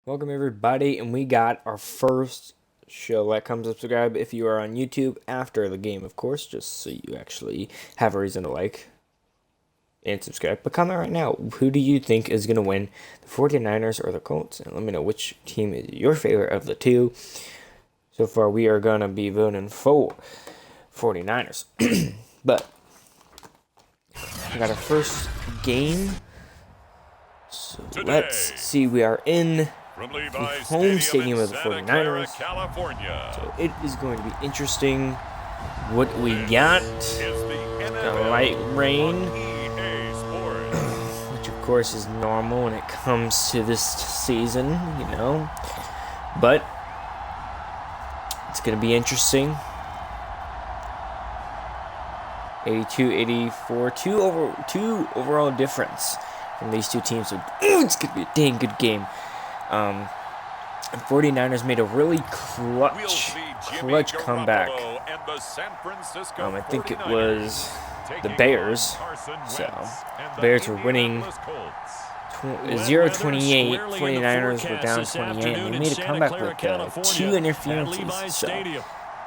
Welcome everybody, and we got our first show. Like, comment, subscribe if you are on YouTube after the game, of course, just so you actually have a reason to like and subscribe. But comment right now, who do you think is going to win, the 49ers or the Colts? And let me know which team is your favorite of the two. So far, we are going to be voting for 49ers. But we got our first game. So let's see, we are in the home stadium of the 49ers. So it is going to be interesting what we got. Got light rain, which of course is normal when it comes to this season, you know. But it's going to be interesting. 82, 84, two overall difference from these two teams. So it's going to be a dang good game. 49ers made a really clutch comeback. I think it was the Bears. So Bears were winning 0-28. 49ers were down 28, and they made a comeback with two interferences. So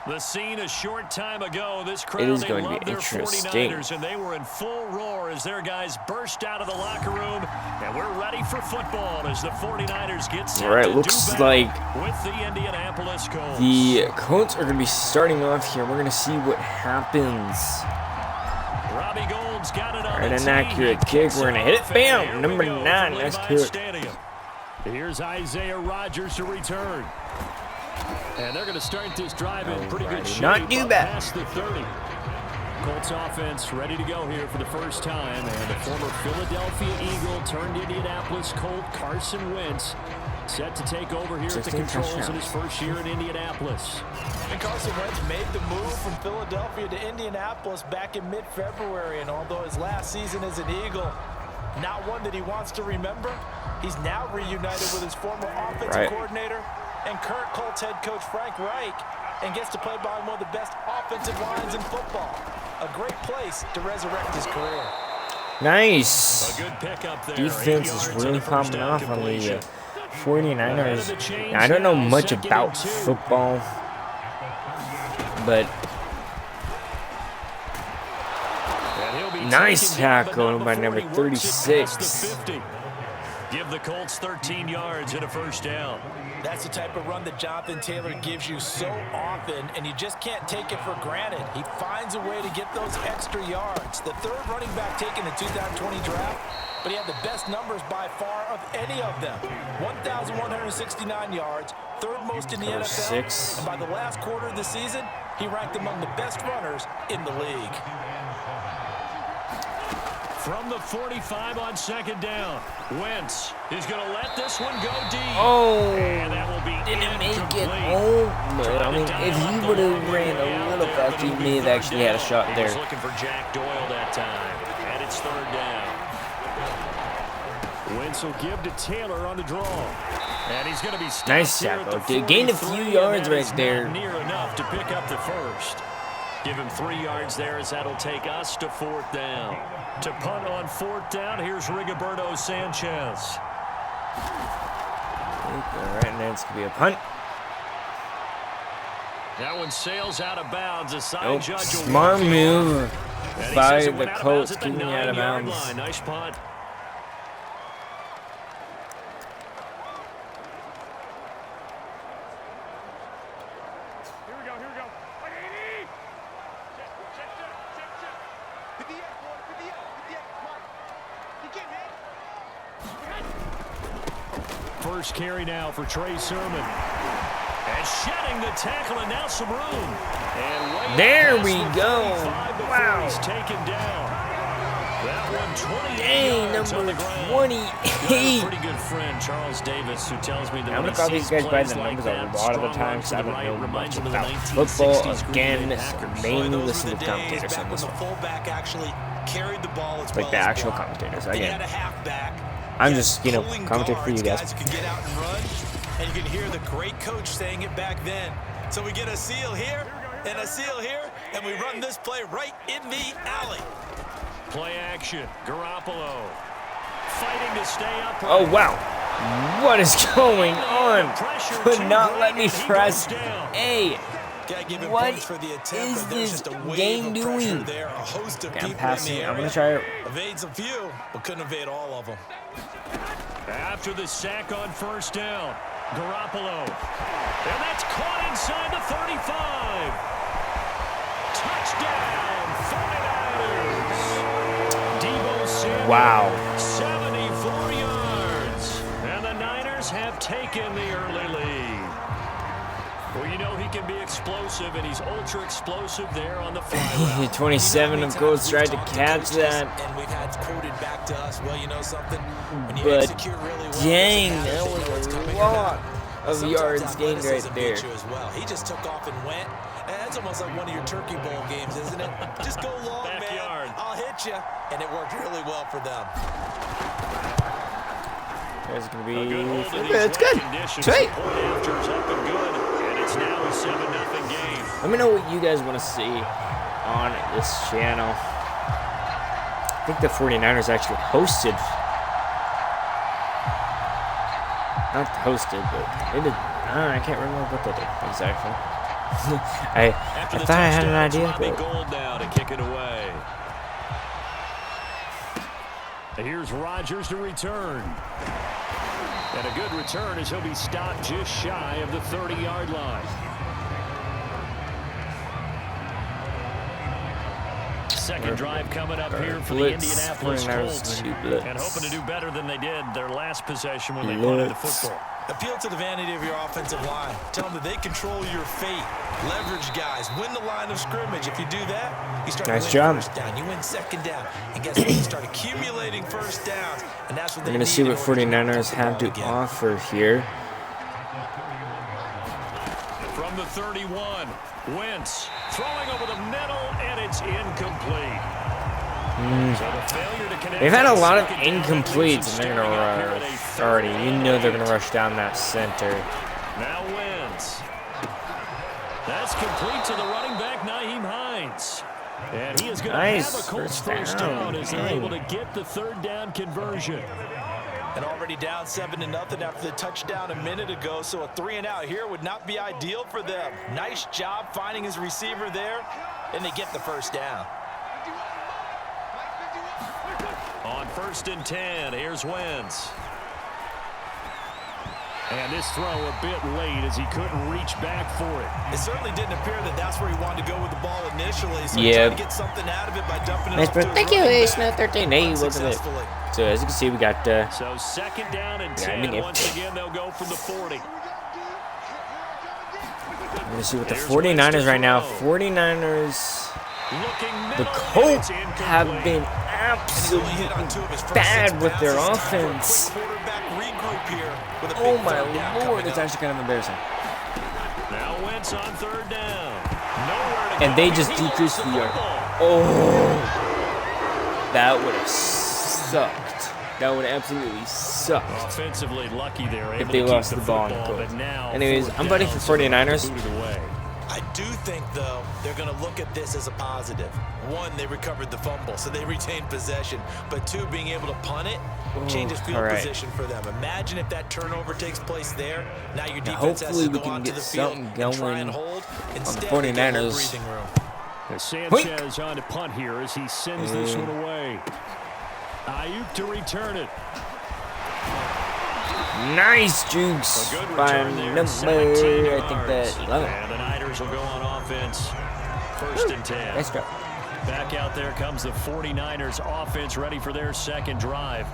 the scene a short time ago. This crowd, it is going to be interesting. And they were in full roar as their guys burst out of the locker room. And we're ready for football as the 49ers get set. All right, looks like with the Indianapolis Colts. The Colts are going to be starting off here. We're going to see what happens. Robbie Gould's got it on an inaccurate kick. We're going to hit it. Bam! Number 9. Nice kick. Here's Isaiah Rodgers to return. And they're going to start this drive in pretty good shape. Not do bad. Past the 30. Colts offense ready to go here for the first time. And the former Philadelphia Eagle turned Indianapolis Colt Carson Wentz set to take over here at the controls in his first year in Indianapolis. And Carson Wentz made the move from Philadelphia to Indianapolis back in mid-February. And although his last season as an Eagle, not one that he wants to remember, he's now reunited with his former offensive coordinator and current Colts head coach Frank Reich, and gets to play behind one of the best offensive lines in football. A great place to resurrect his career. Nice. A good pickup there. Defense is really popping off on the 49ers. Now, I don't know much about football, but nice tackle by number 36. Give the Colts 13 yards and a first down. That's the type of run that Jonathan Taylor gives you so often, and you just can't take it for granted. He finds a way to get those extra yards. The third running back taken in the 2020 draft, but he had the best numbers by far of any of them. 1,169 yards, third most in the NFL. And by the last quarter of the season, he ranked among the best runners in the league. From the 45 on second down, Wentz is going to let this one go deep. Oh, and that will be didn't make it. Oh, but I mean, if he would have ran a little faster, he may have actually had a shot there. He was looking for Jack Doyle that time, and it's third down. Wentz will give to Taylor on the draw, and he's going to be stopped. Nice tackle. Gained a few yards right there. Near enough to pick up the first. Give him 3 yards there as that'll take us to fourth down. To punt on fourth down, here's Rigoberto Sanchez. All right, and that's going to be a punt. That one sails out of bounds. A side judge. Smart move by the Colts, keeping it out of bounds. Nice punt. First carry now for Trey Sermon. And shedding the tackle, and now some room. And there we go. Wow. He's taken down. That one 28 Dang, yards number on the ground. 28. Pretty good friend, Charles Davis, who tells me that I'm going to call these guys by the numbers a lot of the time, because I don't know much about football. Again, mainly listen to commentators on this one. Like the actual commentators. Again, I'm just, commentating for you guys. Can get out and run, and you can hear the great coach saying it back then. So we get a seal here and a seal here, and we run this play right in the alley. Play action. Garoppolo fighting to stay up. Oh, wow. What is going on? Could not let me press A. What is this game doing? Okay, I'm passing. I'm going to try it. Evades a few, but couldn't evade all of them. After the sack on first down, Garoppolo. And that's caught inside the 35. Touchdown, 49ers. Deebo Samuel, Wow. 74 yards. And the Niners have taken the early lead. Well, you know he can be explosive, and he's ultra explosive there on the fly route. 27 of Colts tried to catch that. And we've had quoted back to us, well, you know something? When you But execute really well, dang, it's that a habit, was they know a what's coming lot about. of Sometimes yards gained right athleticism there. beats you as well. He just took off and went. And that's almost like one of your turkey bowl games, isn't it? Just go long, Backyard. man. I'll hit you. And it worked really well for them. There's going to be... It's good. Sweet. It's now a 7-0 game. Let me know what you guys want to see on this channel. I think the 49ers actually hosted. Not hosted, but they did. I can't remember what they did exactly. I thought I had an idea, but Gold now to kick it away. Here's Rodgers to return. And a good return as he'll be stopped just shy of the 30-yard line. Second drive coming up here for the Indianapolis Colts. And hoping to do better than they did their last possession when they punted the football. Appeal to the vanity of your offensive line. Tell them that they control your fate. Leverage guys. Win the line of scrimmage. If you do that, you start to win first down. You win second down. And guess what? You start accumulating first downs. And that's what we're going to see what 49ers have to offer here. From the 31, Wentz throwing over the middle, and it's incomplete. They've had a lot of incompletes, and they're going to rush already. You know they're going to rush down that center. Now Wentz. That's complete to the running back, Nyheim Hines. And he is going to have a Colts first down as they're able to get the third down conversion. And already down 7-0 after the touchdown a minute ago, so a 3-and-out here would not be ideal for them. Nice job finding his receiver there, and they get the first down. On 1st and 10, here's Wentz. And this throw a bit late as he couldn't reach back for it. It certainly didn't appear that that's where he wanted to go with the ball initially. So he tried to get something out of it by dumping it off to Thank you, Ace. 13. Hey, welcome to it. So as you can see, we got so 2nd down and 10. Once again, they'll go from the 40. We're going to see what the 49ers right now. 49ers. The Colts have been absolutely bad with their offense. Oh my lord, it's actually kind of embarrassing. Now Wentz on 3rd down. And they just decreased the yard. Oh, that would have sucked. That would absolutely suck. Offensively lucky there if they lost the ball. Anyways, I'm voting for 49ers. I do think, though, they're going to look at this as a positive. One, they recovered the fumble, so they retained possession. But two, being able to punt it changes field position for them. Imagine if that turnover takes place there. Now your defense has to go onto the field and try and hold. Instead, they get more breathing room. Sanchez on to punt here as he sends this one away. Ayuk to return it. Nice jukes by number, I think that 11. And the Niners will go on offense. 1st and 10. Nice job. Back out there comes the 49ers offense ready for their second drive.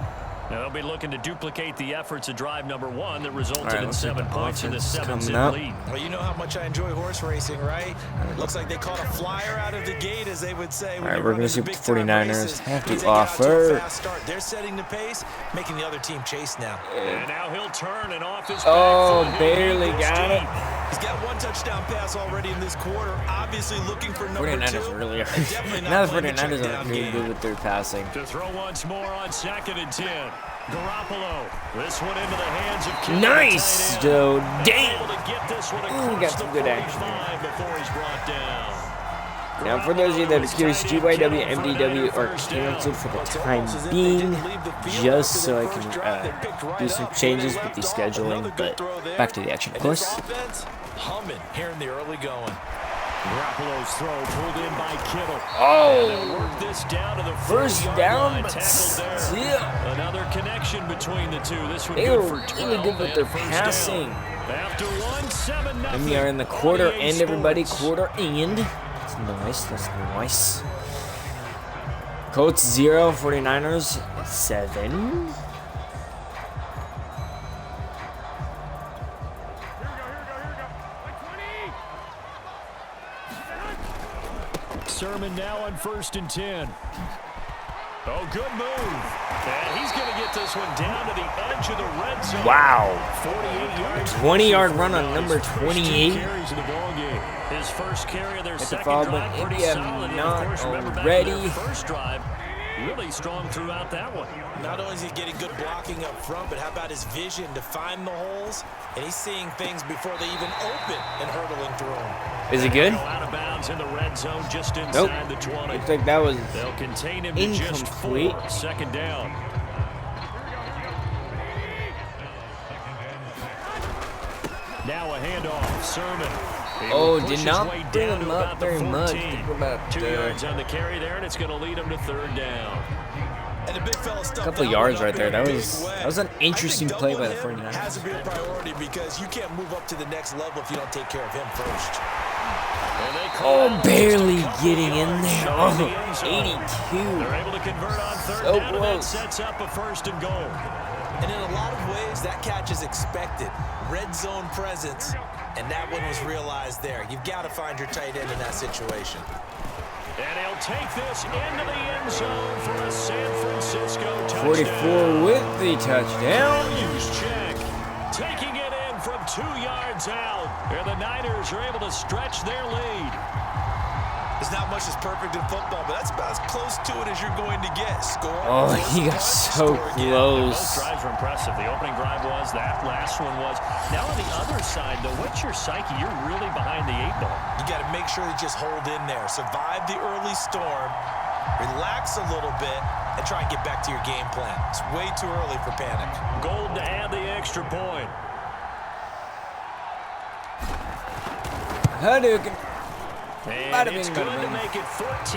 Now they'll be looking to duplicate the efforts of drive number 1 that resulted in 7 points in the 7-zip lead. Well, you know how much I enjoy horse racing, right? Looks like they caught a flyer out of the gate, as they would say. All right, we're going to see what the 49ers have to offer. They're setting the pace, making the other team chase now. And now he'll turn and off his barely got it. He's got 1 touchdown pass already in this quarter. Obviously looking for number 2. 49ers really are. Now the 49ers are really good with their passing. To throw once more on 2nd and 10. Garoppolo. This one into the hands of King. Nice, Joe. Damn. Able to get this one got some good action. Before he's brought down. Now, for those of you that are curious, GYW, MDW are canceled for the time being, just so I can do some changes with the scheduling. But back to the action, of course. Humming here in the early going. Garoppolo's throw pulled in by Kittle. Oh! This down to the First down, but still. Another connection between the two. This one they were really good with their passing. After 1-7-0. And we are in the quarter end, everybody. Quarter end. That's nice. That's nice. Colts 0, 49ers 7. Sermon now on 1st and 10. Oh, good move. And he's going to get this one down to the edge of the red zone. Wow. 48 yards. 20-yard run on number 28. His first carry of their second drive, pretty India solid. not Of course, remember back to already. their first drive, really strong throughout that one. Not only is he getting good blocking up front, but how about his vision to find the holes? And he's seeing things before they even open and hurdling through them. Is he good? Out of bounds in the red zone, just inside Nope. the 20. Looks like that was They'll contain him to just 4. incomplete. Second down. Now a handoff. Sermon. Oh, did not bring him up very much. Think about 2 yards on the carry there, and it's going to lead him to 3rd down. And the big fella a couple yards right there. That was an interesting play by the 49ers. Has to be a priority because you can't move up to the next level if you don't take care of him first. Oh, barely getting in there. Oh, 82. They're able to convert on 3rd So down, and that close. sets up a 1st and goal. And in a lot of ways, that catch is expected. Red zone presence, and that one was realized there. You've got to find your tight end in that situation. And he'll take this into the end zone for a San Francisco touchdown. 44 with the touchdown. Use check. Taking it in from 2 yards out. And the Niners are able to stretch their lead. There's not much that's perfect in football, but that's about as close to it as you're going to get. Score. Oh, he got so Both close. drives were impressive. The opening drive was, that last one was. Now on the other side, though, what's your psyche? You're really behind the 8 ball. You got to make sure you just hold in there. Survive the early storm, relax a little bit, and try and get back to your game plan. It's way too early for panic. Gold to add the extra point. Hadouken. And it's good to make it 14-0.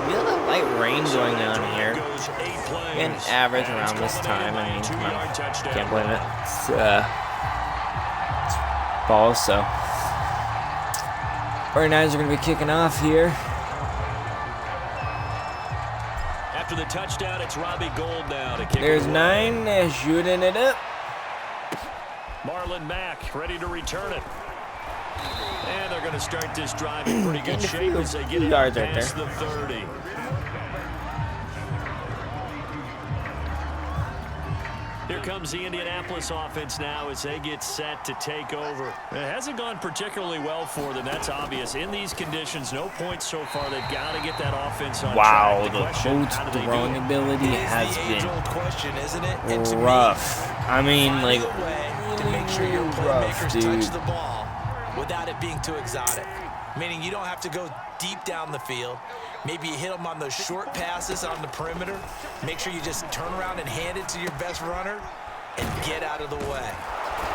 Feel that light rain going on here. Goes 8 plays. And average around this time. I mean, come on. Can't blame it. It's fall, so. 49ers are going to be kicking off here. After the touchdown, it's Robbie Gould now to kick There's it away. 9 shooting it up. Marlon Mack ready to return it. And they're going to start this drive in pretty good shape as they get it yards right past there. the 30. Here comes the Indianapolis offense now as they get set to take over. It hasn't gone particularly well for them, that's obvious. In these conditions, no points so far. They've got to get that offense on Wow, track. the question, Colts how do they throwing do it? ability has It is the been age-old question, isn't it? And to me, rough. I mean, like, find a way to make sure your rough, playmakers dude. touch the ball without it being too exotic. Meaning you don't have to go deep down the field. Maybe you hit them on those short passes on the perimeter. Make sure you just turn around and hand it to your best runner and get out of the way.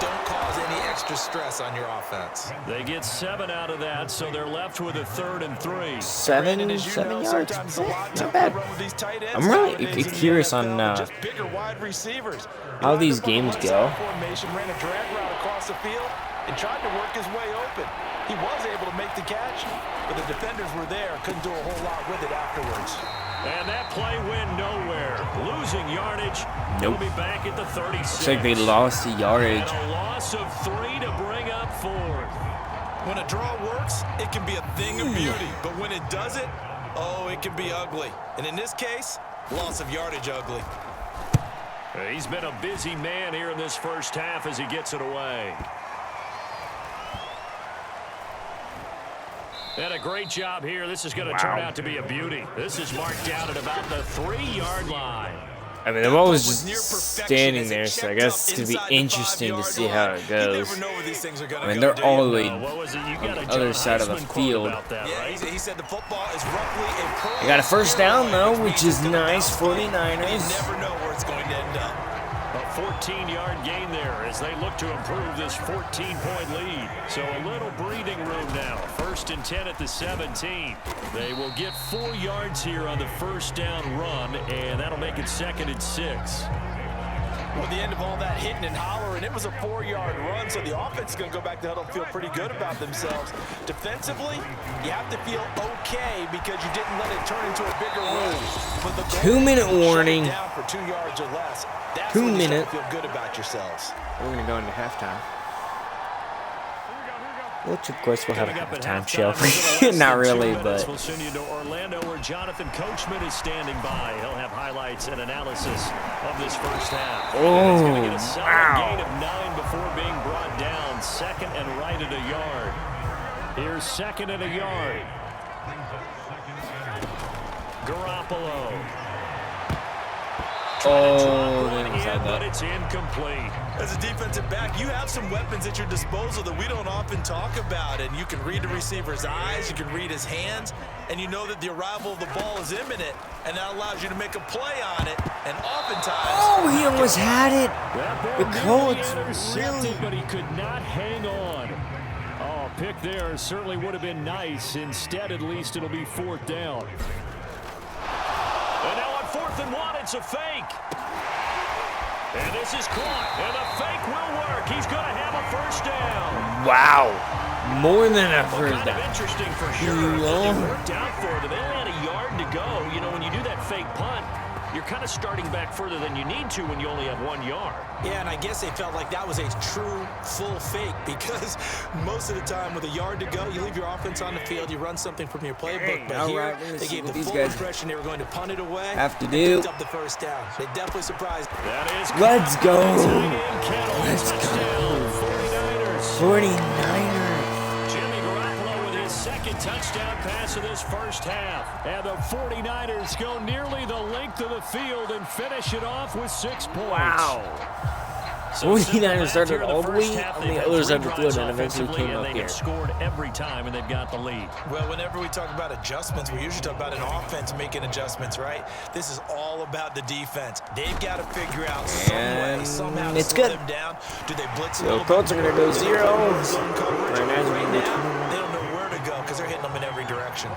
Don't cause any extra stress on your offense. They get 7 out of that, so they're left with a 3rd and 3. 7 As you yards. know, sometimes it's a lot Not tougher bad. to run with these tight ends I'm really nowadays in the curious on, NFL, just bigger wide receivers. how He these lined up on games one go. side formation, ran a drag route across the field, and tried to work his way open. He was able to make the catch, but the defenders were there, couldn't do a whole lot with it afterwards. And that play went nowhere. Losing yardage. Nope. He'll be back at the 36. Looks like they lost the yardage. And a loss of 3 to bring up 4th. When a draw works, it can be a thing of beauty, but when it doesn't, oh, it can be ugly. And in this case, loss of yardage ugly. He's been a busy man here in this first half as he gets it away. And a great job here. This is going to turn out to be a beauty. This is marked down at about the 3-yard line. I mean, the ball was just standing there, so I guess it's going to be interesting to see how it goes. these things are going to I mean, go. they're all the way What was it? You got on a the other John side of the Heisman quote field. about that, Yeah, right? he said the football is roughly a pearl. They got a first down, though, which is means it's gonna nice. bounce back, and 49ers. You never know where it's going to end up. A 14-yard gain there as they look to improve this 14-point lead. So a little breathing room now. 1st and 10 at the 17. They will get 4 yards here on the first down run, and that'll make it 2nd and 6. Well, the end of all that hitting and hollering, it was a 4-yard run, so the offense is going to go back to huddle and feel pretty good about themselves. Defensively, you have to feel okay because you didn't let it turn into a bigger run. But the 2-minute warning. down for 2 yards or less. That's 2 when you minute. start to feel good about yourselves. We're going to go into halftime. Which, of course, we'll have a halftime show. Not really, but... We'll send you to Orlando where Jonathan Coachman is standing by. He'll have highlights and analysis of this first half. Oh, He's going to get a solid wow. gain of 9 before being brought down. 2nd and right at a yard. Here's 2nd and a yard. Garoppolo. Oh, But it's incomplete. As a defensive back, you have some weapons at your disposal that we don't often talk about, and you can read the receiver's eyes, you can read his hands, and you know that the arrival of the ball is imminent, and that allows you to make a play on it, and oftentimes... Oh, he almost had it. The Colts, Intercepted, really? but he could not hang on. Oh, pick there certainly would have been nice. Instead, at least it'll be 4th down. And now on 4th and 1, it's a fake. And this is caught, and the fake will work. He's going to have a first down. Wow. More than a Well, first kind of down. interesting for sure. Yeah. It worked out for them. They only had a yard to go. You know, when you do that fake punt, you're kind of starting back further than you need to when you only have 1 yard. Yeah, and I guess they felt like that was a true full fake because most of the time with a yard to go, you leave your offense on the field, you run something from your playbook. But all here, right, let's they see gave what the these full guys impression they were going to punt it away. have to and do. picked up the first down. They definitely surprised. That is Let's go. Let's go. 49ers. 49ers. Jimmy Garoppolo with his 2nd touchdown pass of this first half. And the 49ers go nearly the length of the field and finish it off with 6 points. Wow. So 49ers started here in all the first way half, on they've the had other 3 side of the field drives and eventually offensively, came and up they here. have scored every time, and they've got the lead. Well, whenever we talk about adjustments, we usually talk about an offense making adjustments, right? This is all about the defense. They've got to figure out some way, And somehow to it's slow good. them down. Do they blitz a So little Colts bit are going to more? go Do they 0. go zone coverage? Right now, Right now, they don't know where to go because they're hitting them in every direction.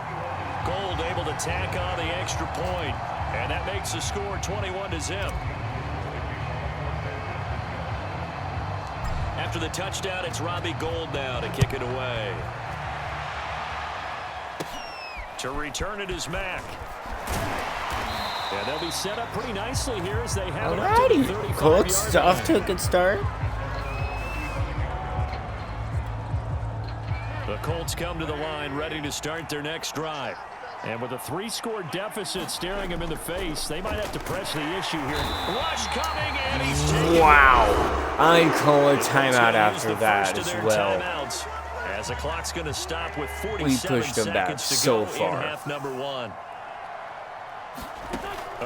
Gold able to tack on the extra point, and that makes the score 21-0. After the touchdown, it's Robbie Gould now to kick it away. To return it is Mack. And they'll be set up pretty nicely here as they have it up to the Alrighty. 35-yard Colts line. off to a good start. The Colts come to the line ready to start their next drive. And with a 3-score deficit staring them in the face, they might have to press the issue here. Rush coming, and he's taken. Wow. I'd call a Colts timeout gonna use after the that first of as their well. timeouts, as the clock's going to stop with 47 We pushed them back seconds to so go far. in half number 1.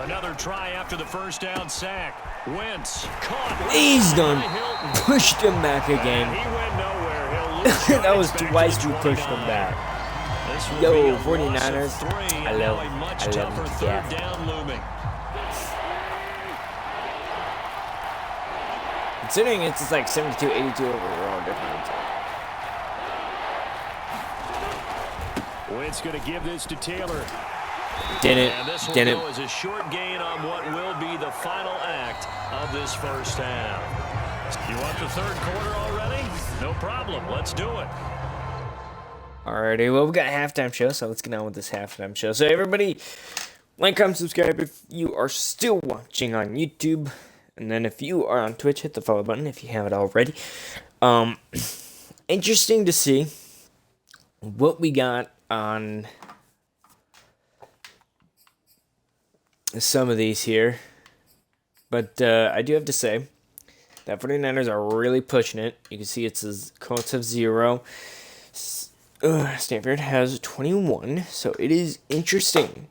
Another try after the first down sack. Wentz caught. He's done. By Hilton. Pushed him back And again. he went nowhere. He'll lose That was yards back twice to we the pushed him 29. back. This will Yo, be a loss of 49ers, 3, I and now love- a much I love tougher them to 3rd death. down looming. Considering it's just like 72-82 overall difference. Wentz going to give this to Taylor. And this will Didn't. go as a short gain on what will be the final act of this first half. You want the 3rd quarter already? No problem. Let's do it. Alrighty, well, we got a halftime show, so let's get on with this halftime show. So everybody, like, comment, subscribe if you are still watching on YouTube. And then if you are on Twitch, hit the follow button if you haven't already. Interesting to see what we got on some of these here. But I do have to say that 49ers are really pushing it. You can see it says Colts have 0. Stanford has 21, so it is interesting.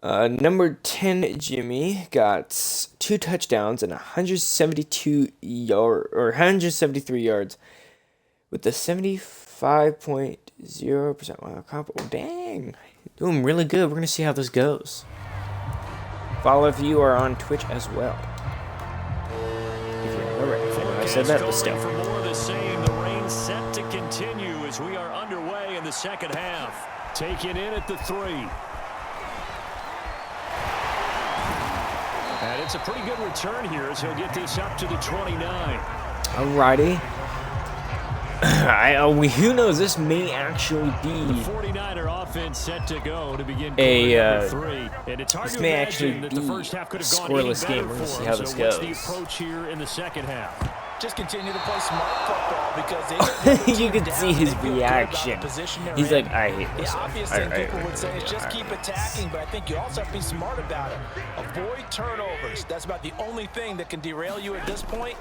Number 10, Jimmy, got 2 touchdowns and 173 yards with the 75.0%. Wow, comparable. Dang, doing really good. We're gonna see how this goes. Follow if you are on Twitch as well. If you remember, I said that, but still. For more of the same, the rain's set to continue as we are underway in the second half. Taken in at the 3. And it's a pretty good return here as he'll get this up to the 29. Alrighty. Who knows? This may actually be the 49er offense set to go to begin a 3. And it's hard this to may imagine actually that be the first half could have gone scoreless any game. better We're gonna for see him. how this So goes. what's the approach here in the second half? Just continue to play smart football because you can see his reaction. He's like, I hate this. The obvious thing people would say is just keep attacking, but I think you also have to be smart about it. Avoid turnovers. That's about the only thing that can derail you at this point.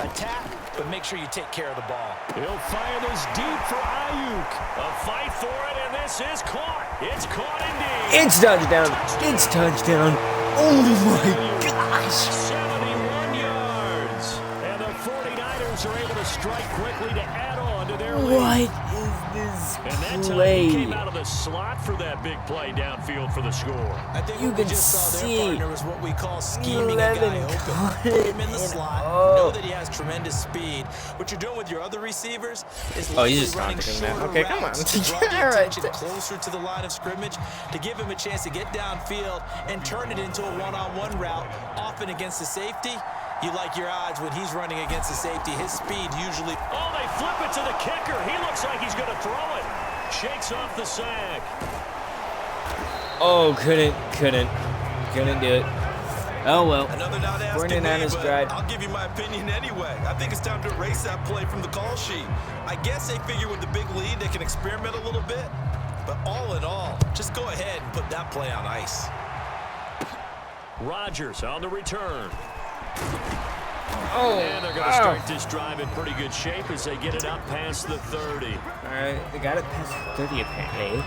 Attack, but make sure you take care of the ball. He'll fire this deep for Ayuk. A fight for it, and this is caught. It's caught indeed. It's touchdown. It's touchdown. Oh my gosh. 71 yards. And the 49ers are able to strike quickly to add on to their lead. What is this And that time play? he came out of the slot for that big play downfield for the score. I think You what we can just saw their see partner was what we call scheming a 11 guy open. cut Put him in the it slot. up. Know that he has tremendous speed. What you're doing with your other receivers is Oh, he's likely just running taunting that. shorter Okay, come on. routes to draw the All right. attention closer to the line of scrimmage to give him a chance to get downfield and turn it into a one-on-one route, often against the safety. You like your odds when he's running against the safety. His speed usually... Oh, they flip it to the kicker. He looks like he's going to throw it. Shakes off the sack. Oh, couldn't do it. Oh well. Another not asking 49ers me, but tried. I'll give you my opinion anyway. I think it's time to erase that play from the call sheet. I guess they figure with the big lead they can experiment a little bit. But all in all, just go ahead and put that play on ice. Rodgers on the return. Oh, And they're going to start this drive in pretty good shape as they get it up past the 30. Alright, they got it past 30 apparently.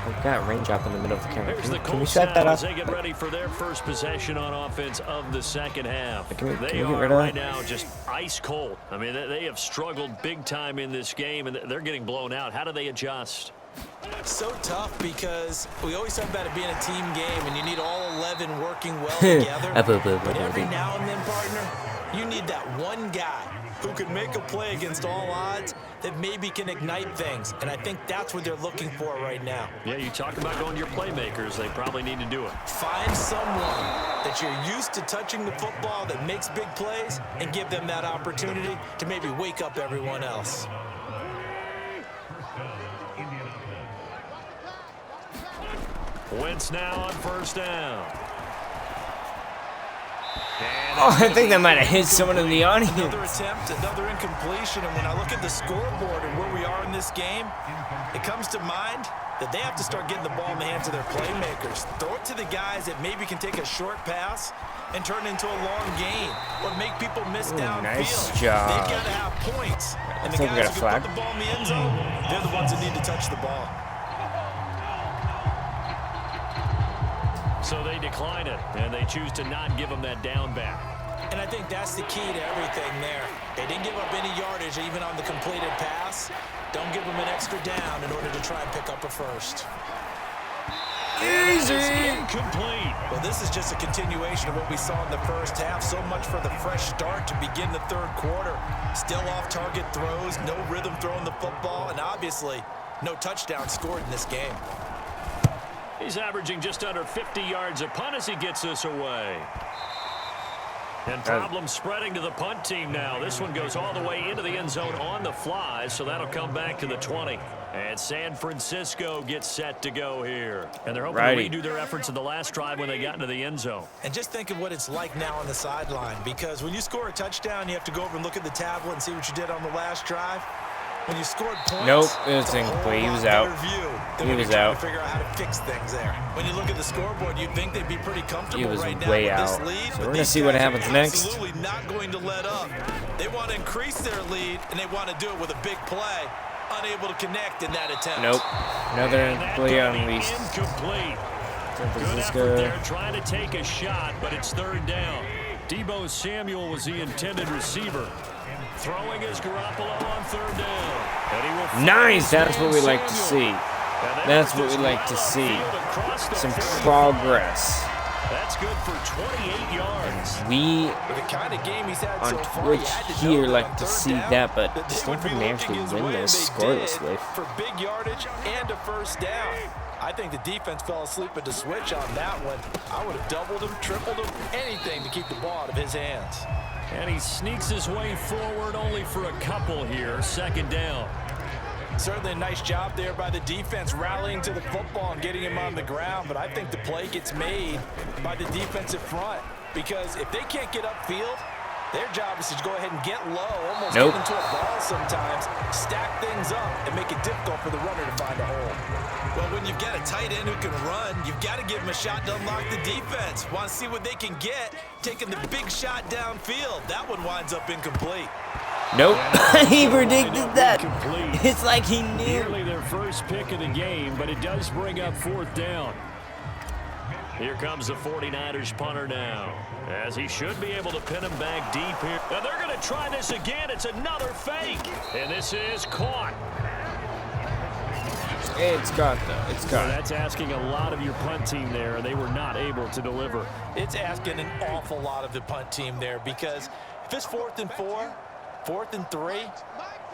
We've got a raindrop in the middle of the camera. Here's the Can we Colts set that now up? as they get ready for their first possession on offense of the second half. Can we They get are rid of right that? now just ice cold. I mean, they have struggled big time in this game, and they're getting blown out. How do they adjust? So tough because we always talk about it being a team game and you need all 11 working well together. But every now and then, partner, you need that one guy who can make a play against all odds that maybe can ignite things. And I think that's what they're looking for right now. Yeah, you talk about going to your playmakers. They probably need to do it. Find someone that you're used to touching the football that makes big plays and give them that opportunity to maybe wake up everyone else. Wentz now on first down. Oh, I think that might have hit someone in the audience. Another attempt, another incompletion, and when I look at the scoreboard and where we are in this game, it comes to mind that they have to start getting the ball in the hands of their playmakers. Throw it to the guys that maybe can take a short pass and turn it into a long gain or make people miss downfield. Nice job. They've got to have points. And the I think we guys got a who can flag. put the ball in the end zone, they're the ones that need to touch the ball. So they decline it, and they choose to not give him that down back. And I think that's the key to everything there. They didn't give up any yardage even on the completed pass. Don't give them an extra down in order to try and pick up a first. Easy. Incomplete. Well, this is just a continuation of what we saw in the first half. So much for the fresh start to begin the third quarter. Still off-target throws, no rhythm throwing the football, and obviously no touchdown scored in this game. He's averaging just under 50 yards a punt as he gets this away. And problems spreading to the punt team now. This one goes all the way into the end zone on the fly, so that'll come back to the 20. And San Francisco gets set to go here. And they're hoping to redo their efforts in the last drive when they got into the end zone. And just think of what it's like now on the sideline, because when you score a touchdown, you have to go over and look at the tablet and see what you did on the last drive. When you scored points, Nope, it was it's a incomplete. He whole was lot out. better view than He when was you're trying out. to figure out how to fix things there. When you look at the scoreboard, you'd think they'd be pretty comfortable He was right now way with this out. lead. So but we're gonna these see what guys are happens next. Absolutely not going to let up. They want to increase their lead, and they want to do it with a big play. Unable to connect in that attempt. Nope. Another And that play gonna be unleashed. incomplete. So Good effort there, trying to take a shot, but it's third down. Deebo Samuel was the intended receiver. Throwing his Garoppolo on third down. And he will Nice. That's what we like to see. That's what we like to see. Some progress. That's good for 28 yards. We With the kind of game he's had on so far, Twitch you had to here know like on to third see down that, but they just would don't be think they looking actually his win way, this and they scorelessly. did for big yardage and a first down. I think the defense fell asleep at the switch on that one. I would have doubled him, tripled him, anything to keep the ball out of his hands. And he sneaks his way forward only for a couple here. Second down. Certainly a nice job there by the defense rallying to the football and getting him on the ground, but I think the play gets made by the defensive front because if they can't get upfield, their job is to go ahead and get low, almost get into a ball sometimes, stack things up, and make it difficult for the runner to find a hole. Well, when you've got a tight end who can run, you've got to give him a shot to unlock the defense. Want to see what they can get, taking the big shot downfield. That one winds up incomplete. Nope. He predicted that. It's like he knew. Nearly their first pick of the game, but it does bring up fourth down. Here comes the 49ers punter now, as he should be able to pin him back deep here. And they're going to try this again. It's another fake. And this is caught. It's got though. It's got. That's asking a lot of your punt team there, and they were not able to deliver. It's asking an awful lot of the punt team there because if it's 4th and 4, 4th and 3,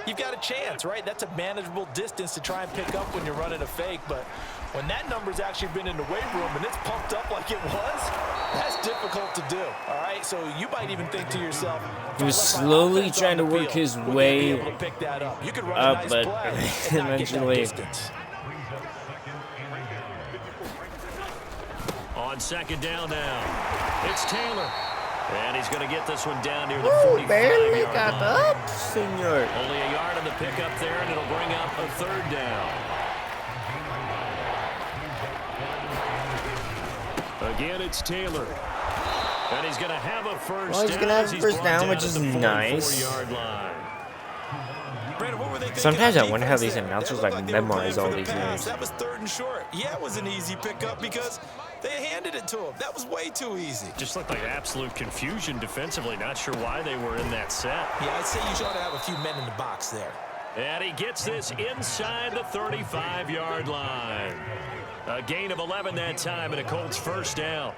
you've got a chance, right? That's a manageable distance to try and pick up when you're running a fake. But when that number's actually been in the weight room and it's pumped up like it was, that's difficult to do, all right? So you might even think to yourself, he was slowly trying to work his way up, but eventually. On second down now, it's Taylor. And he's going to get this one down near the 45-yard line. Up, senor. Only a yard on the pickup there, and it'll bring up a third down. Again, it's Taylor. And he's going to have a first down. Well, he's going to have a first down, which is nice. Sometimes I wonder how these announcers like memorize all these names. That was 3rd and short. Yeah, it was an easy pickup because they handed it to him. That was way too easy. Just looked like absolute confusion defensively. Not sure why they were in that set. Yeah, I'd say you ought to have a few men in the box there. And he gets this inside the 35-yard line. A gain of 11 that time, and a Colts first down.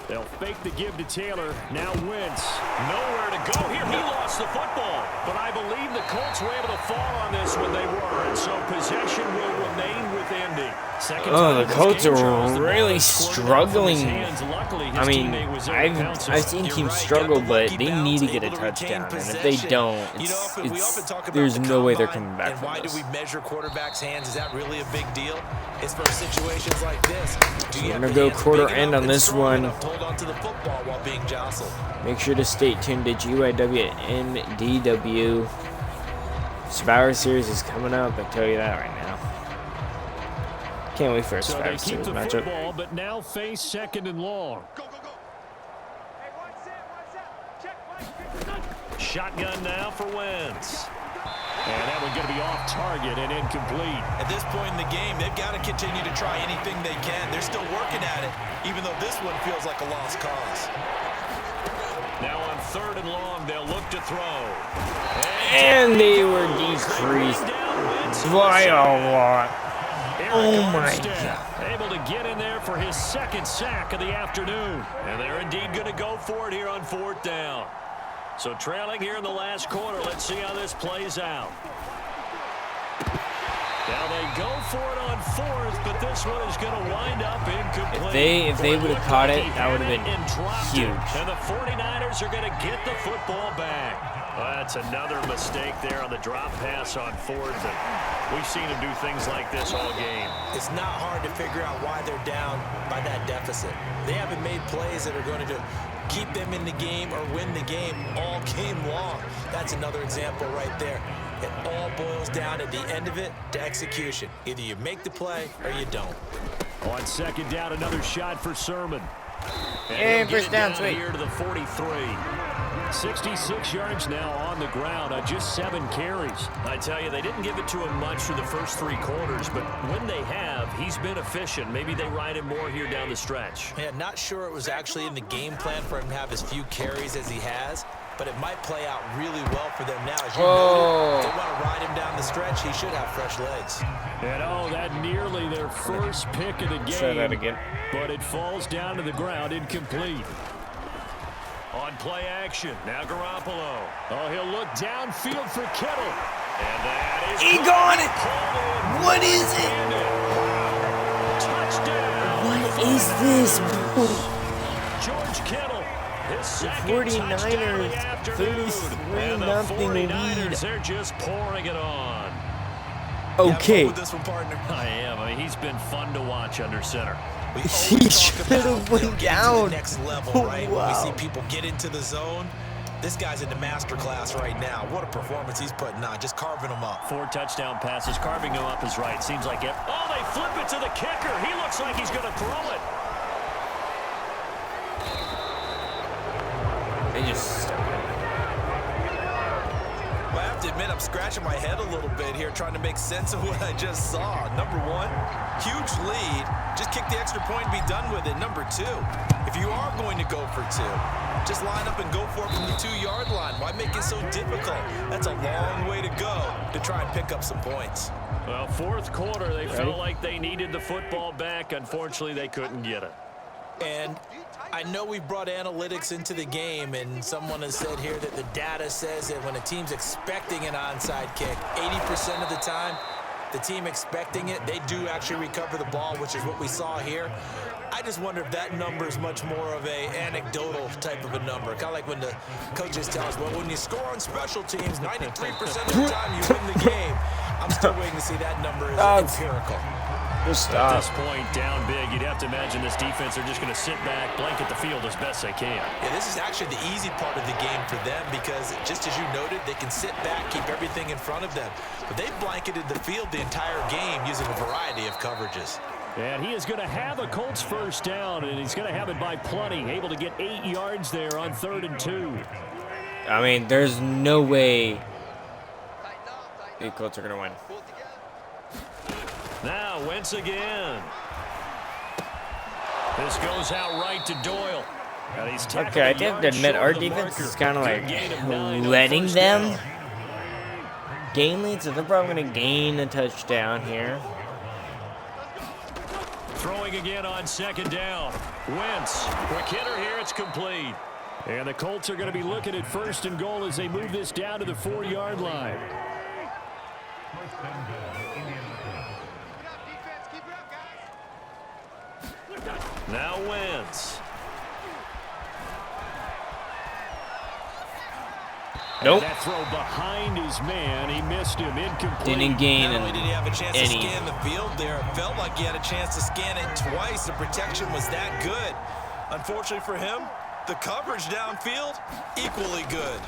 They'll fake the give to Taylor. Now Wentz. Nowhere to go here. He lost the football. But I believe the Colts were able to fall on this when they were. And so possession will remain with Indy. The Colts are really struggling. I mean, I've seen teams struggle, but they need to get a touchdown. And if they don't, there's no way they're coming back from this. Why do we measure quarterbacks' hands? Is that really a big deal? It's for situations like this. We're going to go quarter end on this one. Hold on to the football while being jostled. Make sure to stay tuned to GYW and DW. Survivor Series is coming up, I tell you that right now. Can't wait for a Survivor Series matchup. Football, but now face second and long. Shotgun now for Wentz. And that one's going to be off target and incomplete. At this point in the game, they've got to continue to try anything they can. They're still working at it, even though this one feels like a lost cause. Now on 3rd and long, they'll look to throw. And they were decreased by a lot. Oh my God. Able to get in there for his second sack of the afternoon. And they're indeed going to go for it here on 4th down. So trailing here in the last quarter. Let's see how this plays out. Now they go for it on 4th, but this one is going to wind up incomplete. If they would have caught it, that would have been huge. And the 49ers are going to get the football back. Well, that's another mistake there on the drop pass on 4th. And we've seen them do things like this all game. It's not hard to figure out why they're down by that deficit. They haven't made plays that are going to keep them in the game or win the game all game long. That's another example right there. It all boils down at the end of it to execution. Either you make the play or you don't. On second down, another shot for Sermon. And first down, sweet. Here to the 43. 66 yards now on the ground on just 7 carries. I tell you, they didn't give it to him much for the first 3 quarters, but when they have, he's been efficient. Maybe they ride him more here down the stretch. Yeah, not sure it was actually in the game plan for him to have as few carries as he has, but it might play out really well for them now. As you noted, they want to ride him down the stretch. He should have fresh legs. And that nearly their first pick of the game. Try that again. But it falls down to the ground incomplete. On play action, now Garoppolo. Oh, he'll look downfield for Kittle. And that is... He got it! What is it? Touchdown! What is this? George Kittle. His second 49ers, 33-0 lead. They're just pouring it on. Okay. With this one, partner. I am. I mean, he's been fun to watch under center. He should have went down. Next level, right? Wow. When we see people get into the zone, this guy's in the master class right now. What a performance he's putting on, just carving them up. 4 touchdown passes, carving him up is right. Seems like it. Oh, they flip it to the kicker. He looks like he's going to throw it. They just... Well, I have to admit, I'm scratching my head a little bit here trying to make sense of what I just saw. Number 1, huge lead. Just kick the extra point and be done with it. Number 2, if you are going to go for 2, just line up and go for it from the 2-yard line. Why make it so difficult? That's a long way to go to try and pick up some points. Well, 4th quarter, they felt like they needed the football back. Unfortunately, they couldn't get it. And I know we brought analytics into the game, and someone has said here that the data says that when a team's expecting an onside kick, 80% of the time, the team expecting it, they do actually recover the ball, which is what we saw here. I just wonder if that number is much more of a anecdotal type of a number. Kind of like when the coaches tell us, well, when you score on special teams, 93% of the time you win the game. I'm still waiting to see that number is empirical. At this point, down big, you'd have to imagine this defense are just going to sit back, blanket the field as best they can. Yeah, this is actually the easy part of the game for them because, just as you noted, they can sit back, keep everything in front of them. But they've blanketed the field the entire game using a variety of coverages. And he is going to have a Colts first down, and he's going to have it by plenty, able to get 8 yards there on 3rd and 2. I mean, there's no way the Colts are going to win. Now, Wentz again. This goes out right to Doyle. And he's Okay, I have to admit, our defense is kind of like letting them gain leads, so they're probably going to gain a touchdown here. Throwing again on 2nd down. Wentz, quick hitter here, it's complete. And the Colts are going to be looking at 1st and goal as they move this down to the 4-yard line. Now Wentz. Nope. And that throw behind his man, he missed him, incomplete. Didn't gain Not only did he have a chance any. to scan the field there, it felt like he had a chance to scan it twice. The protection was that good. Unfortunately for him, the coverage downfield, equally good.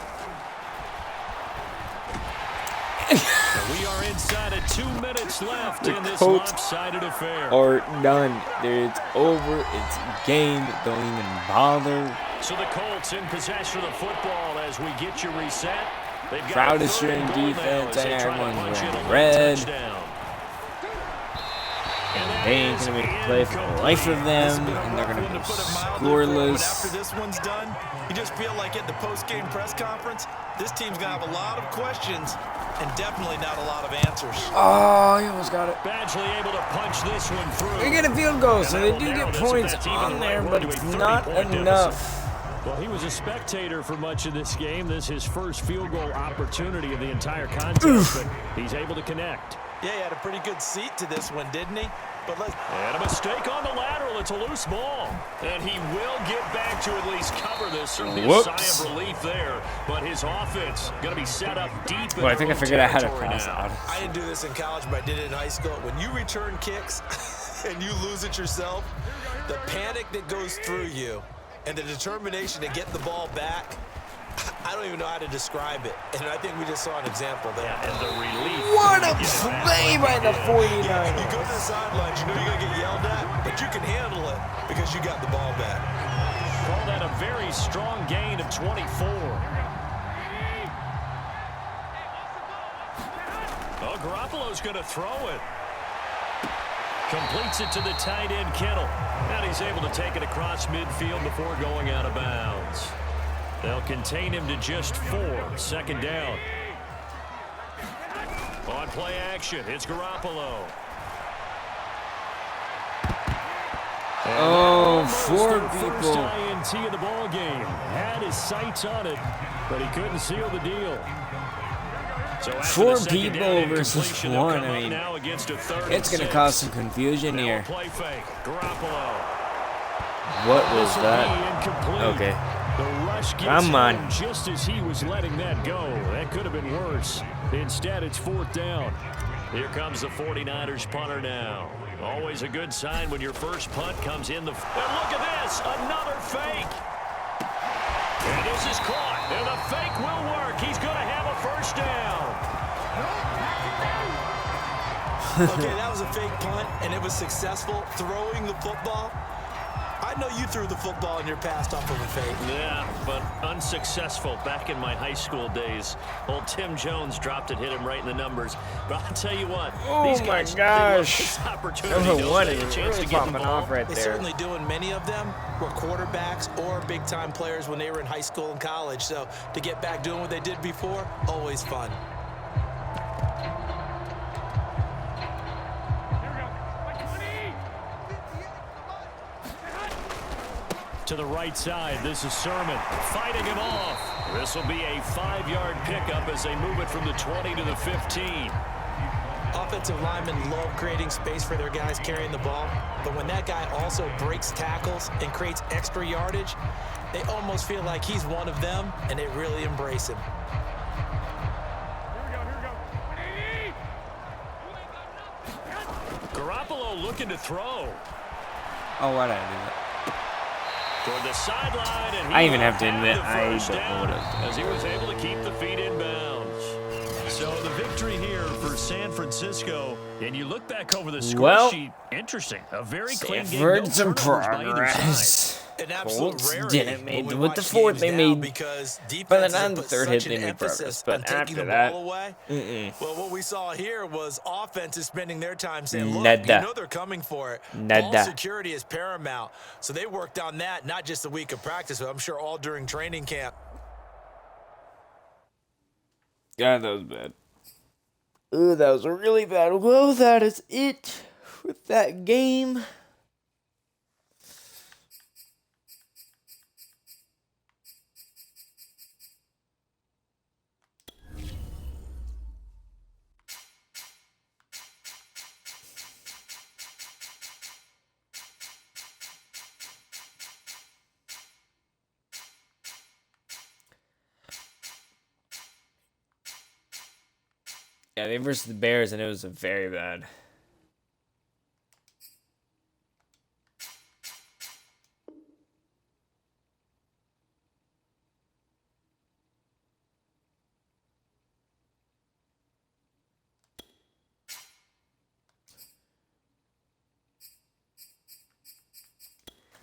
We are inside of 2 minutes left The in this Colts lopsided affair. Or done. It's over. It's game. Don't even bother. So the Colts in possession of the football as we get you reset. They've got Proudest a 3rd string and goal now defense, as they and try to everyone's punch in wearing a red. touchdown. They ain't gonna make a play for the life of them, and they're gonna go scoreless. After this one's done, you just feel like at the post-game press conference, this team's gonna have a lot of questions and definitely not a lot of answers. Oh, he almost got it. Beasley able to punch this one through. They get a field goal, so they And do that'll get narrow this, points if that's even on the there, right but word, it's to a not 30-point enough. deficit. Well, he was a spectator for much of this game. This is his first field goal opportunity of the entire contest, but he's able to connect. Yeah, he had a pretty good seat to this one, didn't he? But And a mistake on the lateral. It's a loose ball. And he will get back to at least cover this. Certainly a sigh of relief there. But his offense going to be set up deep in Well, I think I figured out how to pass now. out. I didn't do this in college, but I did it in high school. When you return kicks and you lose it yourself, the panic that goes through you and the determination to get the ball back, I don't even know how to describe it. And I think we just saw an example there. Yeah, and the relief. What a play by the 49ers. You go to the sidelines, you know you're going to get yelled at, but you can handle it because you got the ball back. Call that a very strong gain of 24. Garoppolo's going to throw it. Completes it to the tight end, Kittle. And he's able to take it across midfield before going out of bounds. They'll contain him to just 4. 2nd down. On play action, it's Garoppolo. Oh, 4 First people. INT of the ball game. Had his sights on it, but he couldn't seal the deal. So 4 people versus 1. I mean, it's going to cause some confusion here. Play fake. Garoppolo. What was that? Okay. The rush gets Come on. home just as he was letting that go. That could have been worse. Instead, it's 4th down. Here comes the 49ers punter now. Always a good sign when your first punt comes in. And look at this, another fake. And this is caught, and the fake will work. He's going to have a first down. Okay, that was a fake punt, and it was successful throwing the football. I know you threw the football in your past off of a fake. Yeah, but unsuccessful back in my high school days. Old Tim Jones dropped it, hit him right in the numbers. But I'll tell you what, these guys, gosh. Number 1 is really popping off right They there. certainly do, and many of them were quarterbacks or big-time players when they were in high school and college. So to get back doing what they did before, always fun. To the right side, this is Sermon fighting him off. This will be a 5-yard pickup as they move it from the 20 to the 15. Offensive linemen love creating space for their guys carrying the ball, but when that guy also breaks tackles and creates extra yardage, they almost feel like he's one of them, and they really embrace him. Garoppolo looking to throw. Oh, why did I do that? Toward the sideline, and I even have to admit, I don't know what as he was able to keep the feet in bounds. So the victory here for San Francisco, and you look back over the score sheet. Interesting, a very clean game. Sanford, No some turnovers by either side. progress. An absolute Colts rarity didn't make when it we with the watch 4th games they now made. because By the defenses time the put 3rd hit, such they an made emphasis progress. But on taking after the that, ball away. Well, what we saw here was offenses spending their time saying, look, Nada. you know they're coming for it. Nada. Ball security is paramount. So they worked on that, not just a week of practice, but I'm sure all during training camp. yeah, that was bad. Ooh, that was really bad. Well, that is it with that game. Yeah, they versus the Bears, and it was very bad.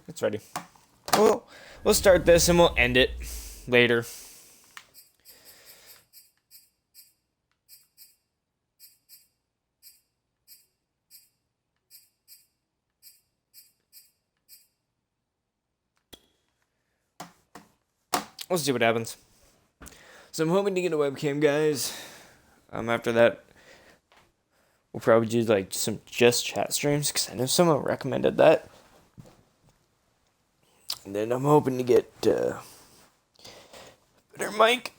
It's ready. Well, we'll start this and we'll end it later. We'll see what happens. So I'm hoping to get a webcam, guys. After that, we'll probably do like some just chat streams because I know someone recommended that. And then I'm hoping to get better mic,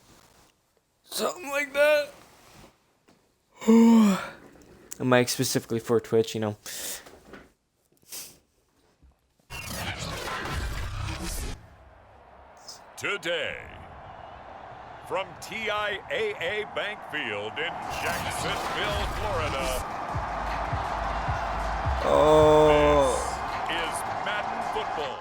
something like that. A mic specifically for Twitch, you know. Today, from TIAA Bank Field in Jacksonville, Florida, this is Madden Football.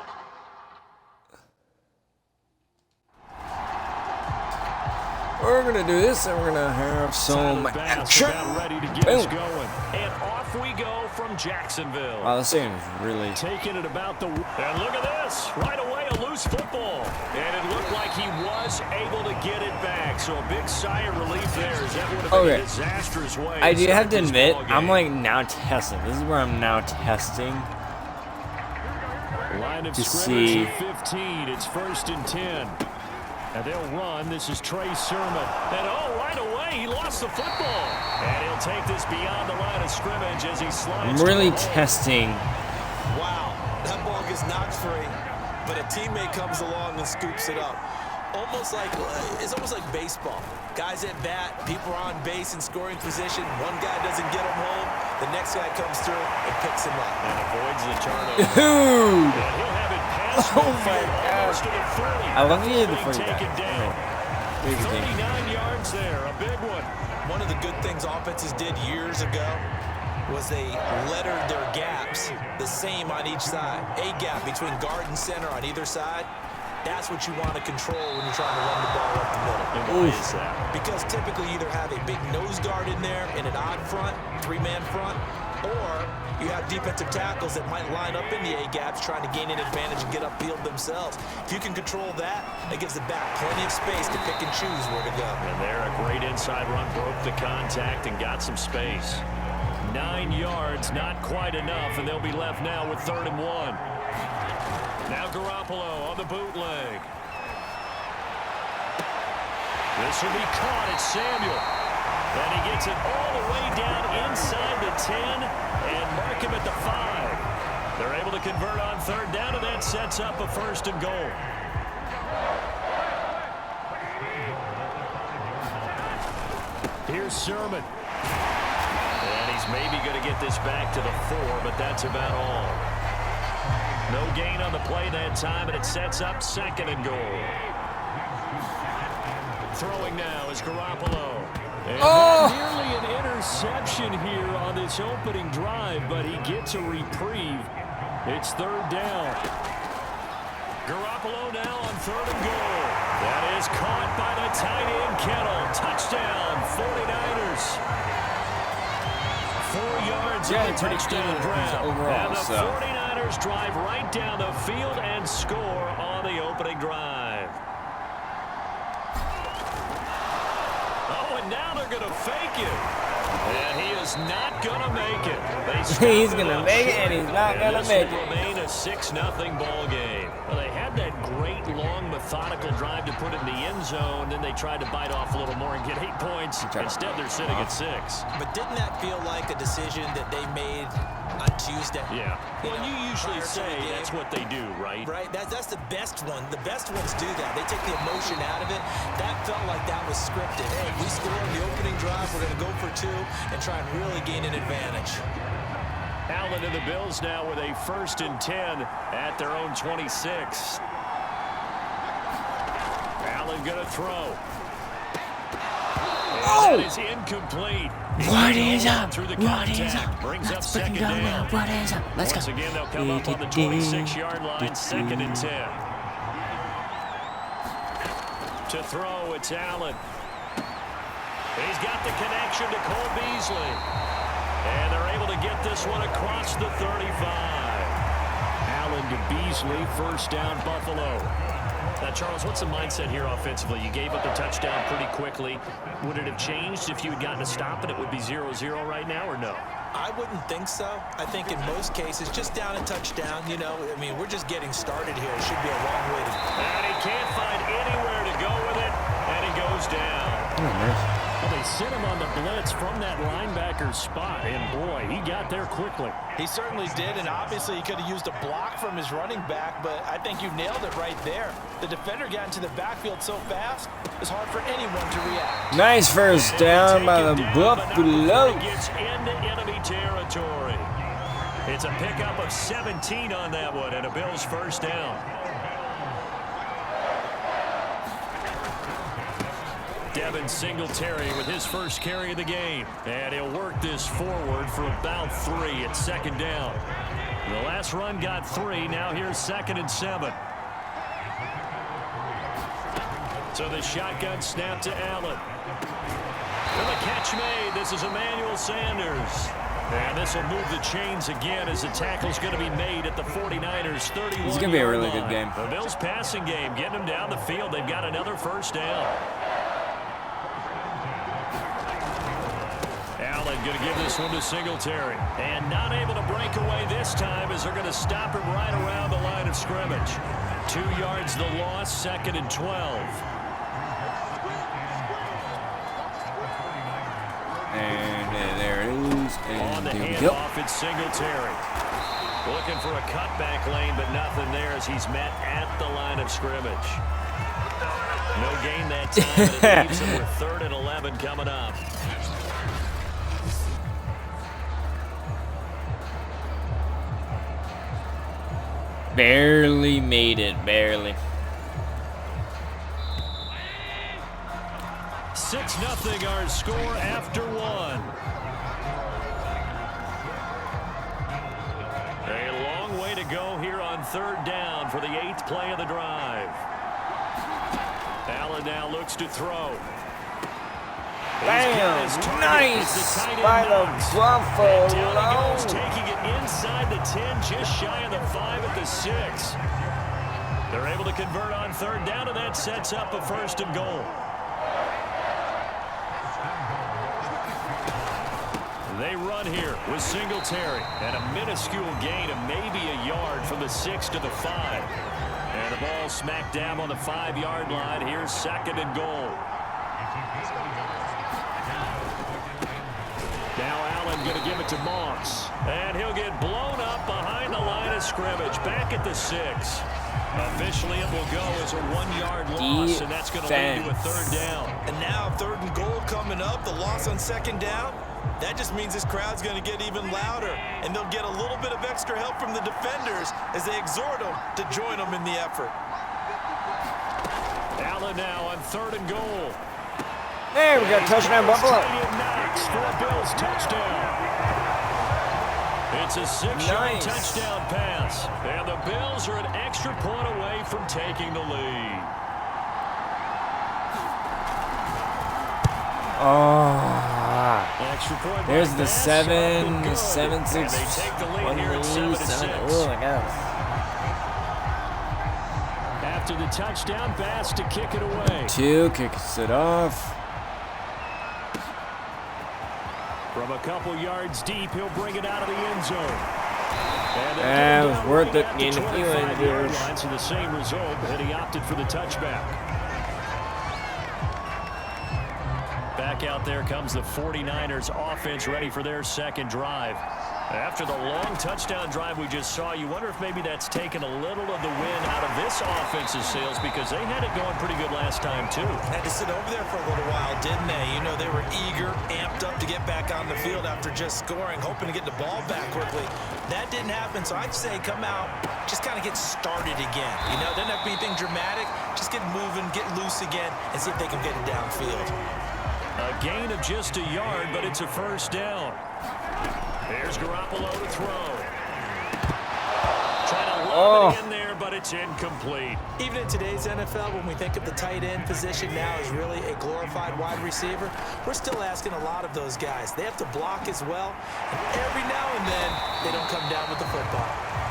We're gonna do this, and we're gonna have some action. Ready to get us Boom. going. And off we go from Jacksonville. Wow, this thing is really. Taking it about the... And look at this. Right away, away a loose football. And it looked like he was able to get it back. So a big sigh of relief there, as that would have been a disastrous way. I do have to admit, I'm like now testing. This is where I'm now testing. Line of to scrimmage see. at 15. It's 1st and 10. And they'll run. This is Trey Sermon. And right away, he lost the football. And he'll take this beyond the line of scrimmage as he slides. I'm really testing. Wow, that ball gets knocked free, but a teammate comes along and scoops it up. It's almost like baseball. Guys at bat, people are on base in scoring position. One guy doesn't get him home. The next guy comes through and picks him up. And avoids the turnover. Dude! And he'll have it past Oh my almost to the 30. I love the 40 Take it down. Big 39 yards there, a big one. One of the good things offenses did years ago was they lettered their gaps the same on each side. A gap between guard and center on either side. That's what you want to control when you're trying to run the ball up the middle. And why is that? Because typically you either have a big nose guard in there in an odd front, 3-man front, or you have defensive tackles that might line up in the A-gaps trying to gain an advantage and get upfield themselves. If you can control that, it gives the back plenty of space to pick and choose where to go. And there, a great inside run, broke the contact and got some space. 9 yards, not quite enough, and they'll be left now with 3rd and 1. Now Garoppolo on the bootleg. This will be caught at Samuel. And he gets it all the way down inside the 10 and mark him at the 5. They're able to convert on 3rd down, and that sets up a 1st and goal. Here's Sermon. And he's maybe going to get this back to the 4, but that's about all. No gain on the play that time, and it sets up 2nd and goal. Throwing now is Garoppolo. And nearly an interception here on this opening drive, but he gets a reprieve. It's 3rd down. Garoppolo now on 3rd and goal. That is caught by the tight end Kittle. Touchdown, 49ers. 4 yards on the touchdown grab. Overall, and the 49ers drive right down the field and score on the opening drive. Oh, and now they're going to fake it. And he is not going to make it. He's going to make it, and he's not going to make it. This will remain a 6-0 ball game. Well, they had that great, long, methodical drive to put it in the end zone. Then they tried to bite off a little more and get 8 points. Instead, they're sitting at 6. But didn't that feel like a decision that they made on Tuesday? Yeah. Well, you usually say that's what they do, right? Right. That's the best one. The best ones do that. They take the emotion out of it. That felt like that was scripted. Hey, we score on the opening drive. We're going to go for 2 and try and really gain an advantage. Allen and the Bills now with a 1st and 10 at their own 26. Allen going to throw. That is incomplete. What is up? Through the What is contact. up? Brings Let's up 2nd freaking go down. now. What is up? Let's Once go. again, they'll come up on the 26-yard line, 2nd and 10. To throw, it's Allen. He's got the connection to Cole Beasley. And they're able to get this one across the 35. Allen to Beasley, 1st down, Buffalo. Now, Charles, what's the mindset here offensively? You gave up the touchdown pretty quickly. Would it have changed if you had gotten a stop and it would be 0-0 right now, or no? I wouldn't think so. I think in most cases, just down a touchdown, you know, I mean, we're just getting started here. It should be a long way to go. And he can't find anywhere to go with it, and he goes down. Well, they sent him on the blitz from that linebacker spot, and boy, he got there quickly. He certainly did, and obviously he could have used a block from his running back, but I think you nailed it right there. The defender got into the backfield so fast, it's hard for anyone to react. Nice 1st down by the Buffalo. He gets into enemy territory. It's a pickup of 17 on that one, and a Bills 1st down. Devin Singletary with his first carry of the game. And he'll work this forward for about 3 at 2nd down. The last run got 3. Now here's 2nd and 7. So the shotgun snap to Allen. And the catch made. This is Emmanuel Sanders. And this will move the chains again as the tackle's going to be made at the 49ers' 31. It's going to be a really good game. The Bills' passing game, getting them down the field. They've got another first down. Allen going to give this one to Singletary. And not able to break away this time as they're going to stop him right around the line of scrimmage. 2 yards the loss, 2nd and 12. And there it is. On the And there we go. handoff, it's Singletary. Looking for a cutback lane, but nothing there as he's met at the line of scrimmage. No gain that time, and it leaves him with 3rd and 11 coming up. Barely made it, barely. 6-0 our score after 1. A long way to go here on 3rd down for the 8th play of the drive. Allen now looks to throw. Bam! Nice by the Buffalo. Down he goes, taking it inside the 10, just shy of the 5 at the 6. They're able to convert on 3rd down, and that sets up a 1st and goal. They run here with Singletary, and a minuscule gain of maybe a yard from the 6 to the 5. And the ball smacked down on the 5-yard line. Here's 2nd and goal. Now Allen going to give it to Moss. And he'll get blown up behind the line of scrimmage. Back at the 6. Officially it will go as a 1-yard loss, and that's going to lead to a 3rd down. And now 3rd and goal coming up. The loss on 2nd down. That just means this crowd's going to get even louder. And they'll get a little bit of extra help from the defenders as they exhort them to join them in the effort. Allen now on 3rd and goal. There we go, touchdown Buffalo. For a Bills touchdown. It's a 6-yard touchdown pass. And the Bills are an extra point away from taking the lead. Oh, Extra point. there's the pass, 7-6. And they take the lead here at 7-6. Oh my God. After the touchdown pass to kick it away. 2 kicks it off. From a couple yards deep, he'll bring it out of the end zone. It was worth it in a few yard lines to the same result, and he opted for the touchback. Back out there comes the 49ers offense, ready for their 2nd drive. After the long touchdown drive we just saw, you wonder if maybe that's taken a little of the wind out of this offense's sails, because they had it going pretty good last time too. Had to sit over there for a little while, didn't they? You know, they were eager, amped up to get back on the field after just scoring, hoping to get the ball back quickly. That didn't happen, so I'd say come out, just kind of get started again. You know, doesn't have to be anything dramatic. Just get moving, get loose again, and see if they can get it downfield. A gain of just a yard, but it's a 1st down. There's Garoppolo to throw. Trying to lob it in there, but it's incomplete. Even in today's NFL, when we think of the tight end position now as really a glorified wide receiver, we're still asking a lot of those guys. They have to block as well, and every now and then, they don't come down with the football.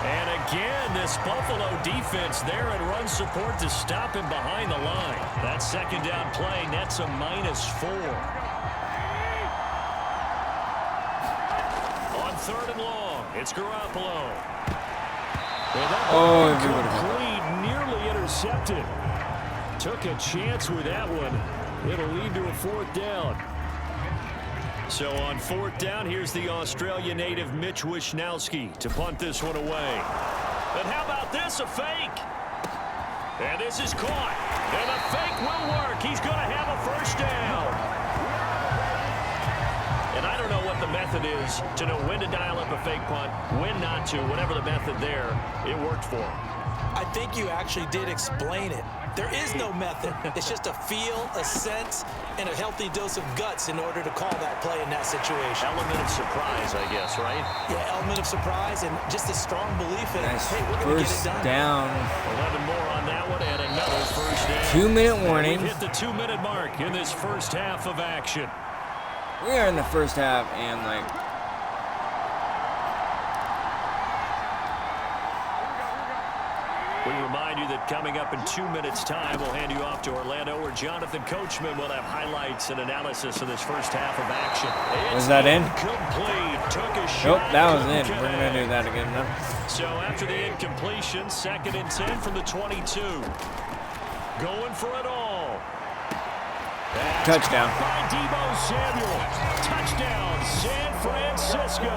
And again, this Buffalo defense there in run support to stop him behind the line. That 2nd down play nets a -4. 3rd and long, it's Garoppolo. Complete, nearly intercepted. Took a chance with that one. It'll lead to a 4th down. So on 4th down, here's the Australia native Mitch Wishnowsky to punt this one away. And how about this, a fake? And this is caught. And the fake will work. He's going to have a 1st down. And I don't know what the method is to know when to dial up a fake punt, when not to, whatever the method there, it worked for him. I think you actually did explain it. There is no method. It's just a feel, a sense, and a healthy dose of guts in order to call that play in that situation. Element of surprise, I guess, right? Yeah, element of surprise and just a strong belief in, Nice. hey, we're going to get it done. Down. 11 more on that one and another 1st down. 2-minute warning. We've hit the 2-minute mark in this 1st half of action. We are in the 1st half, and like remind you that coming up in 2 minutes' time, we'll hand you off to Orlando, where Jonathan Coachman will have highlights and analysis of this first half of action. Was that in? Incomplete. Took a shot. Nope, that was in. We're going to do that again now. So after the incompletion, 2nd and 10 from the 22. Going for it all. That's touchdown. By Deebo Samuel. Touchdown, San Francisco.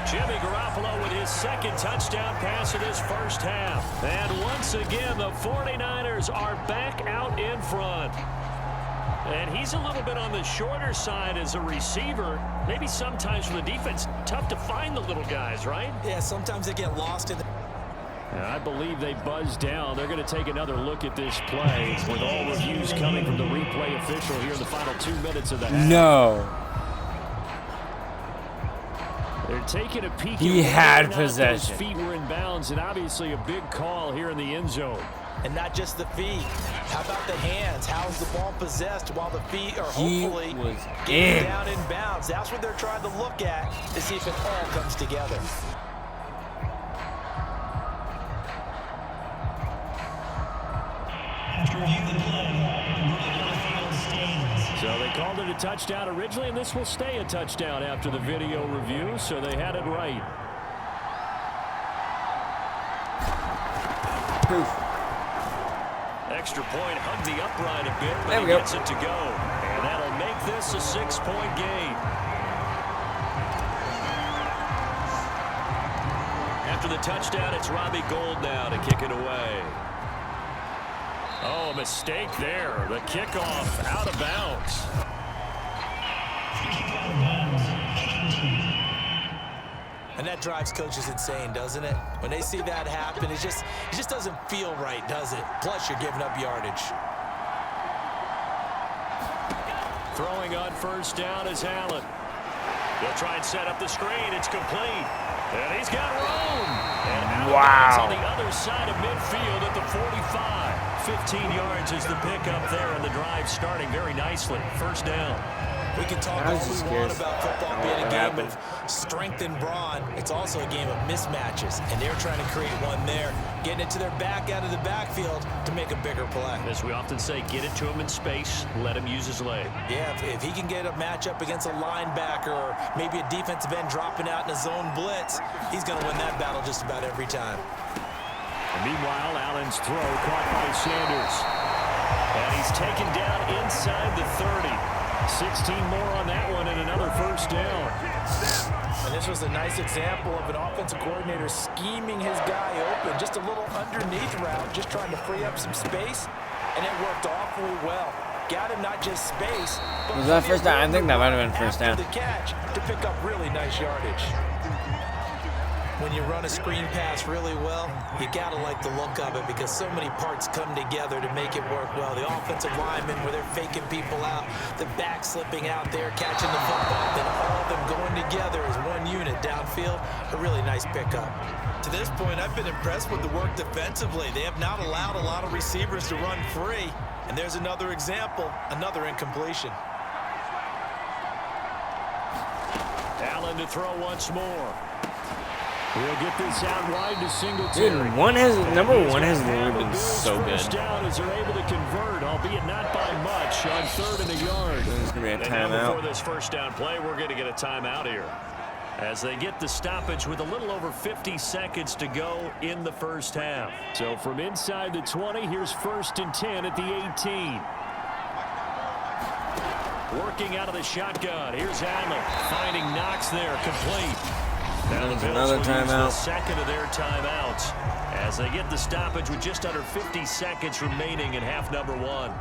Jimmy Garoppolo with his 2nd touchdown pass of this first half. And once again, the 49ers are back out in front. And he's a little bit on the shorter side as a receiver. Maybe sometimes for the defense, tough to find the little guys, right? Yeah, sometimes they get lost in the... And I believe they buzzed down. They're going to take another look at this play with all reviews coming from the replay official here in the final 2 minutes of the half. No. They're taking a peek. He had possession. His feet were in bounds, and obviously a big call here in the end zone. And not just the feet. How about the hands? How's the ball possessed while the feet are hopefully getting down in bounds? That's what they're trying to look at to see if it all comes together. So they called it a touchdown originally, and this will stay a touchdown after the video review, so they had it right. Poof. Extra point, hugged the upright a bit, but there we he go. gets it to go. And that'll make this a 6-point game. After the touchdown, it's Robbie Gould now to kick it away. Oh, a mistake there. The kickoff out of bounds. And that drives coaches insane, doesn't it? When they see that happen, it just doesn't feel right, does it? Plus, you're giving up yardage. Throwing on first down is Allen. They'll try and set up the screen. It's complete. And he's got room. And out of bounds on the other side of midfield at the 45. 15 yards is the pickup there, and the drive starting very nicely. First down. We can talk all we want about football being a game of strength and brawn. It's also a game of mismatches, and they're trying to create one there, getting it to their back out of the backfield to make a bigger play. As we often say, get it to him in space, let him use his leg. Yeah, if he can get a matchup against a linebacker or maybe a defensive end dropping out in a zone blitz, he's going to win that battle just about every time. And meanwhile, Allen's throw caught by Sanders. And he's taken down inside the 30. 16 more on that one and another first down. And this was a nice example of an offensive coordinator scheming his guy open. Just a little underneath route, just trying to free up some space. And it worked awfully well. Got him not just space, but was that first down? I think that might have been first down. The catch to pick up really nice yardage. When you run a screen pass really well, you gotta like the look of it because so many parts come together to make it work well. The offensive linemen where they're faking people out, the back slipping out there, catching the football, then all of them going together as one unit downfield. A really nice pickup. To this point, I've been impressed with the work defensively. They have not allowed a lot of receivers to run free. And there's another example, another incompletion. Allen to throw once more. We'll get this out wide to Singletary. Dude, number one has literally been so good. First down as they're able to convert, albeit not by much, on 3rd and a yard. There's going to be a timeout. Before this first down play, we're going to get a timeout here. As they get the stoppage with a little over 50 seconds to go in the first half. So from inside the 20, here's 1st and 10 at the 18. Working out of the shotgun. Here's Allen finding Knox there, complete. Now the Bills another will timeout. use the second of their timeouts as they get the stoppage with just under 50 seconds remaining in half number 1.